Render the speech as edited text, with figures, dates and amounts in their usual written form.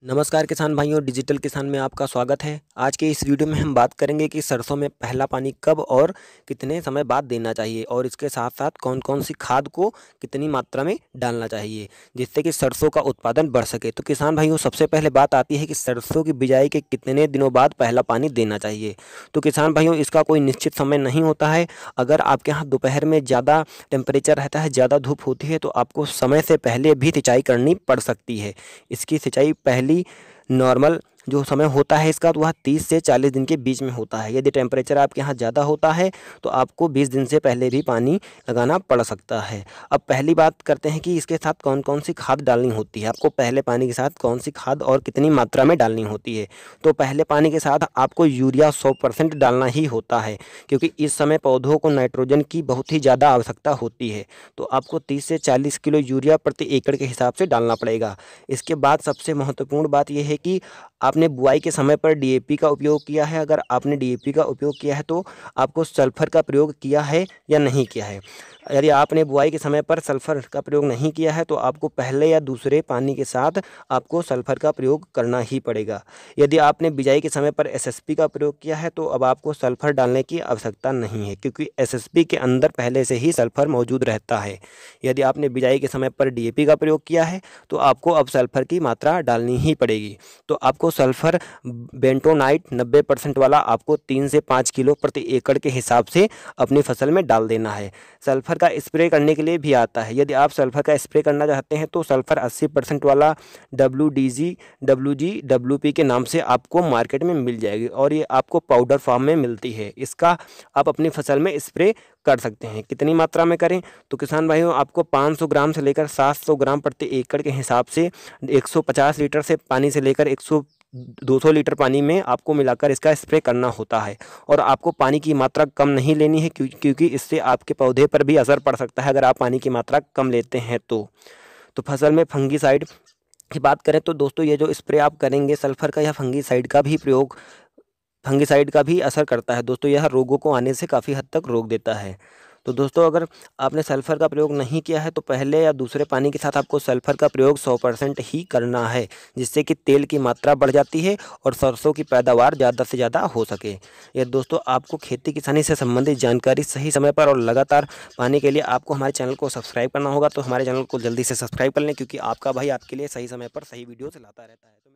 नमस्कार किसान भाइयों, डिजिटल किसान में आपका स्वागत है। आज के इस वीडियो में हम बात करेंगे कि सरसों में पहला पानी कब और कितने समय बाद देना चाहिए और इसके साथ साथ कौन कौन सी खाद को कितनी मात्रा में डालना चाहिए जिससे कि सरसों का उत्पादन बढ़ सके। तो किसान भाइयों, सबसे पहले बात आती है कि सरसों की बिजाई के कितने दिनों बाद पहला पानी देना चाहिए। तो किसान भाइयों, इसका कोई निश्चित समय नहीं होता है। अगर आपके यहाँ दोपहर में ज़्यादा टेम्परेचर रहता है, ज़्यादा धूप होती है, तो आपको समय से पहले भी सिंचाई करनी पड़ सकती है। इसकी सिंचाई पहली नॉर्मल जो समय होता है इसका, तो वह 30 से 40 दिन के बीच में होता है। यदि टेम्परेचर आपके यहाँ ज़्यादा होता है तो आपको 20 दिन से पहले भी पानी लगाना पड़ सकता है। अब पहली बात करते हैं कि इसके साथ कौन कौन सी खाद डालनी होती है, आपको पहले पानी के साथ कौन सी खाद और कितनी मात्रा में डालनी होती है। तो पहले पानी के साथ आपको यूरिया 100% डालना ही होता है, क्योंकि इस समय पौधों को नाइट्रोजन की बहुत ही ज़्यादा आवश्यकता होती है। तो आपको 30 से 40 किलो यूरिया प्रति एकड़ के हिसाब से डालना पड़ेगा। इसके बाद सबसे महत्वपूर्ण बात यह है कि आपने बुआई के समय पर डीएपी का उपयोग किया है। अगर आपने डीएपी का उपयोग किया है तो आपको सल्फर का प्रयोग किया है या नहीं किया है। यदि आपने बुआई के समय पर सल्फर का प्रयोग नहीं किया है तो आपको पहले या दूसरे पानी के साथ आपको सल्फर का प्रयोग करना ही पड़ेगा। यदि आपने बिजाई के समय पर एसएसपी का प्रयोग किया है तो अब आपको सल्फर डालने की आवश्यकता नहीं है, क्योंकि एसएसपी के अंदर पहले से ही सल्फर मौजूद रहता है। यदि आपने बिजाई के समय पर डीएपी का प्रयोग किया है तो आपको अब सल्फर की मात्रा डालनी ही पड़ेगी। तो आपको सल्फर बेंटोनाइट 90% वाला आपको 3 से 5 किलो प्रति एकड़ के हिसाब से अपनी फसल में डाल देना है। सल्फर का स्प्रे करने के लिए भी आता है। यदि आप सल्फर का स्प्रे करना चाहते हैं तो सल्फर 80% वाला WDG WG WP के नाम से आपको मार्केट में मिल जाएगी और ये आपको पाउडर फॉर्म में मिलती है। इसका आप अपनी फसल में स्प्रे कर सकते हैं। कितनी मात्रा में करें, तो किसान भाइयों आपको 500 ग्राम से लेकर 700 ग्राम प्रति एकड़ के हिसाब से 150 लीटर से पानी से लेकर 200 लीटर पानी में आपको मिलाकर इसका स्प्रे करना होता है। और आपको पानी की मात्रा कम नहीं लेनी है, क्योंकि इससे आपके पौधे पर भी असर पड़ सकता है अगर आप पानी की मात्रा कम लेते हैं तो फसल में फंगीसाइड की बात करें तो दोस्तों, ये जो स्प्रे आप करेंगे सल्फर का या फंगीसाइड का भी असर करता है दोस्तों। यह रोगों को आने से काफ़ी हद तक रोक देता है। तो दोस्तों, अगर आपने सल्फ़र का प्रयोग नहीं किया है तो पहले या दूसरे पानी के साथ आपको सल्फ़र का प्रयोग 100% ही करना है, जिससे कि तेल की मात्रा बढ़ जाती है और सरसों की पैदावार ज़्यादा से ज़्यादा हो सके। ये दोस्तों, आपको खेती किसानी से संबंधित जानकारी सही समय पर और लगातार पाने के लिए आपको हमारे चैनल को सब्सक्राइब करना होगा। तो हमारे चैनल को जल्दी से सब्सक्राइब कर लें, क्योंकि आपका भाई आपके लिए सही समय पर सही वीडियोज़ लाता रहता है।